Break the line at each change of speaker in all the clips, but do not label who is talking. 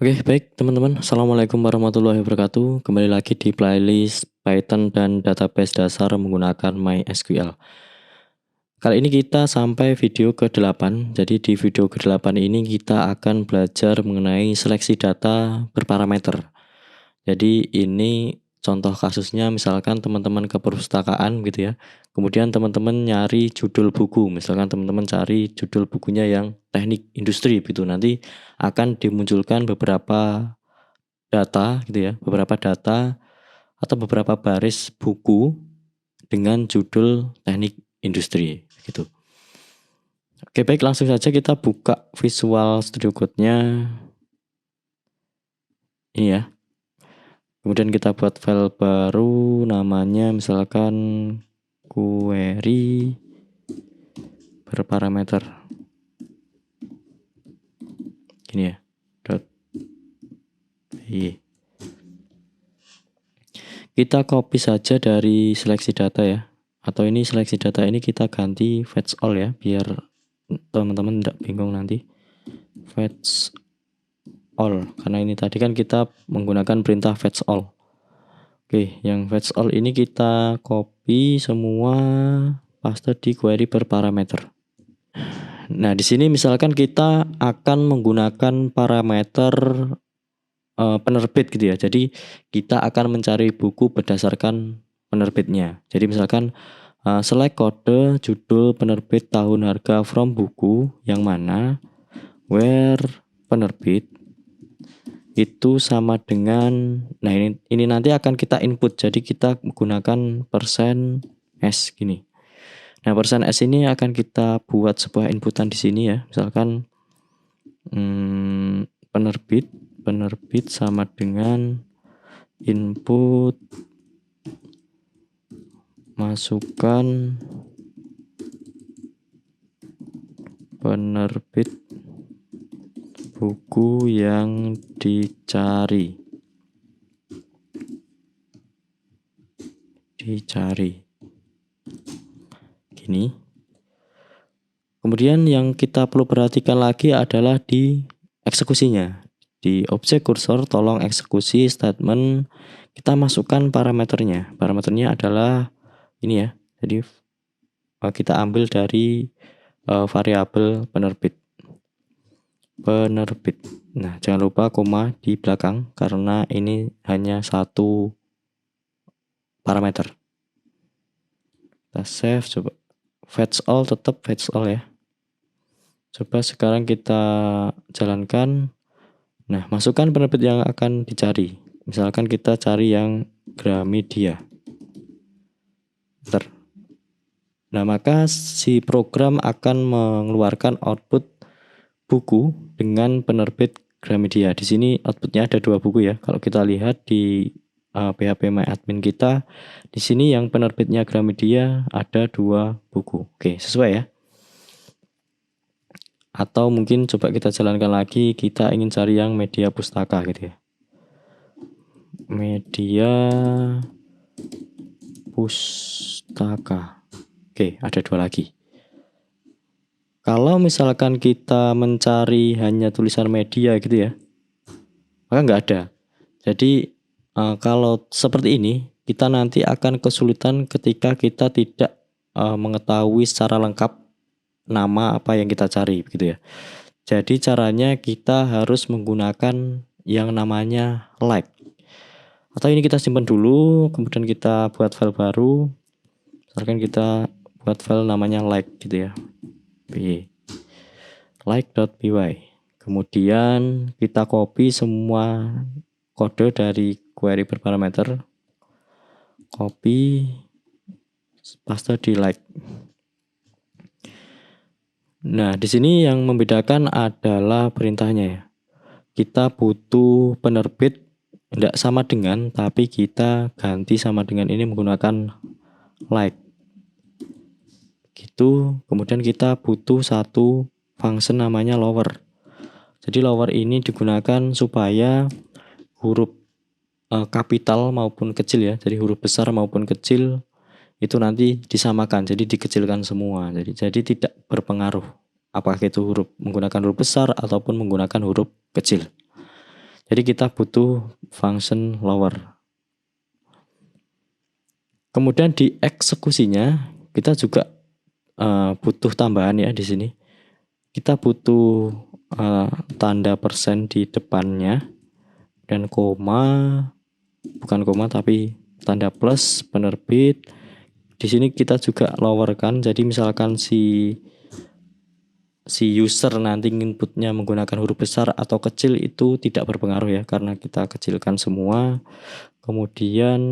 Oke, baik teman-teman. Assalamualaikum warahmatullahi wabarakatuh. Kembali lagi di playlist Python dan database dasar menggunakan MySQL. Kali ini kita sampai video ke-8. Jadi di video ke-8 ini kita akan belajar mengenai seleksi data berparameter. Jadi ini contoh kasusnya misalkan teman-teman ke perpustakaan gitu ya. Kemudian teman-teman nyari judul buku. Misalkan teman-teman cari judul bukunya yang teknik industri gitu. Nanti akan dimunculkan beberapa data gitu ya, beberapa data atau beberapa baris buku dengan judul teknik industri gitu. Oke, baik, langsung saja kita buka Visual Studio Code-nya. Ini ya. Kemudian kita buat file baru namanya misalkan query berparameter. Gini ya. .py. Kita copy saja dari seleksi data ya. Atau ini seleksi data ini kita ganti fetch all ya, biar teman-teman tidak bingung nanti. Fetch all, karena ini tadi kan kita menggunakan perintah fetch all. Oke, yang fetch all ini kita copy semua, paste di query berparameter. Nah, di sini misalkan kita akan menggunakan parameter penerbit gitu ya. Jadi kita akan mencari buku berdasarkan penerbitnya. Jadi misalkan select kode judul penerbit tahun harga from buku yang mana where penerbit itu sama dengan, nah ini nanti akan kita input. Jadi kita menggunakan %s gini. Nah, %s ini akan kita buat sebuah inputan di sini ya. Misalkan penerbit sama dengan input masukkan penerbit buku yang dicari. Gini. Kemudian yang kita perlu perhatikan lagi adalah di eksekusinya. Di objek kursor tolong eksekusi statement, kita masukkan parameternya. Parameternya adalah ini ya. Jadi kita ambil dari variabel penerbit. Nah, jangan lupa koma di belakang karena ini hanya satu parameter. Kita save, coba fetch all, tetap fetch all ya. Coba sekarang kita jalankan. Nah, masukkan penerbit yang akan dicari. Misalkan kita cari yang Gramedia. Nah, maka si program akan mengeluarkan output buku dengan penerbit Gramedia. Di sini outputnya ada 2 buku ya. Kalau kita lihat di PHP My Admin kita, di sini yang penerbitnya Gramedia ada 2 buku. Oke, sesuai ya. Atau mungkin coba kita jalankan lagi, kita ingin cari yang media pustaka gitu ya. Media pustaka. Oke, ada 2 lagi. Kalau misalkan kita mencari hanya tulisan media gitu ya, maka nggak ada. Jadi kalau seperti ini, kita nanti akan kesulitan ketika kita tidak mengetahui secara lengkap nama apa yang kita cari gitu ya. Jadi caranya kita harus menggunakan yang namanya like. Atau ini kita simpan dulu, kemudian kita buat file baru. Misalkan kita buat file namanya like gitu ya. like.py. Kemudian kita copy semua kode dari query berparameter. Copy, paste di like. Nah, di sini yang membedakan adalah perintahnya ya. Kita butuh penerbit tidak sama dengan, tapi kita ganti sama dengan ini menggunakan like. Gitu. Kemudian kita butuh satu function namanya lower. Jadi lower ini digunakan supaya huruf kapital maupun kecil ya. Jadi huruf besar maupun kecil itu nanti disamakan, jadi dikecilkan semua. Jadi tidak berpengaruh apakah itu menggunakan huruf besar ataupun menggunakan huruf kecil. Jadi kita butuh function lower. Kemudian di eksekusinya kita juga butuh tambahan ya di sini. Kita butuh tanda persen di depannya dan koma, bukan koma tapi tanda plus penerbit. Di sini kita juga lowerkan. Jadi misalkan si user nanti inputnya menggunakan huruf besar atau kecil itu tidak berpengaruh ya, karena kita kecilkan semua. Kemudian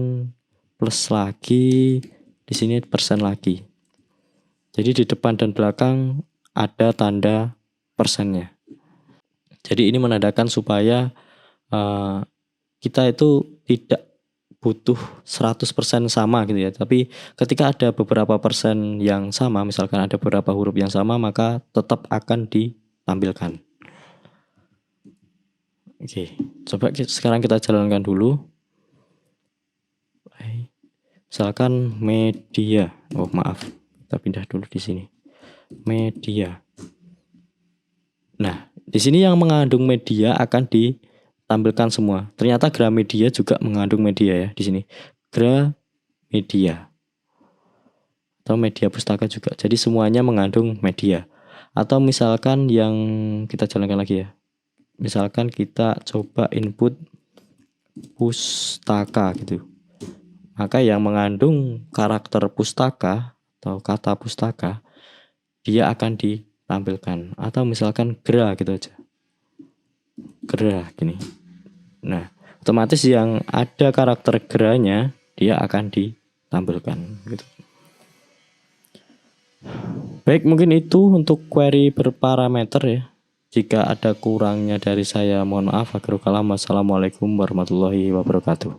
plus lagi, di sini persen lagi. Jadi di depan dan belakang ada tanda persennya. Jadi ini menandakan supaya kita itu tidak butuh 100% sama gitu ya. Tapi ketika ada beberapa persen yang sama, misalkan ada beberapa huruf yang sama, maka tetap akan ditampilkan. Oke, coba sekarang kita jalankan dulu. Misalkan media. Oh, maaf. Kita pindah dulu di sini. Media. Nah, di sini yang mengandung media akan ditampilkan semua. Ternyata Gramedia juga mengandung media ya di sini. Gramedia. Atau media pustaka juga. Jadi semuanya mengandung media. Atau misalkan yang kita jalankan lagi ya. Misalkan kita coba input pustaka gitu. Maka yang mengandung karakter pustaka atau kata pustaka, dia akan ditampilkan. Atau misalkan gra gitu aja. Gra gini. Nah, otomatis yang ada karakter geranya dia akan ditampilkan gitu. Baik, mungkin itu untuk query berparameter ya. Jika ada kurangnya dari saya mohon maaf. Akhirul kalam. Wassalamualaikum warahmatullahi wabarakatuh.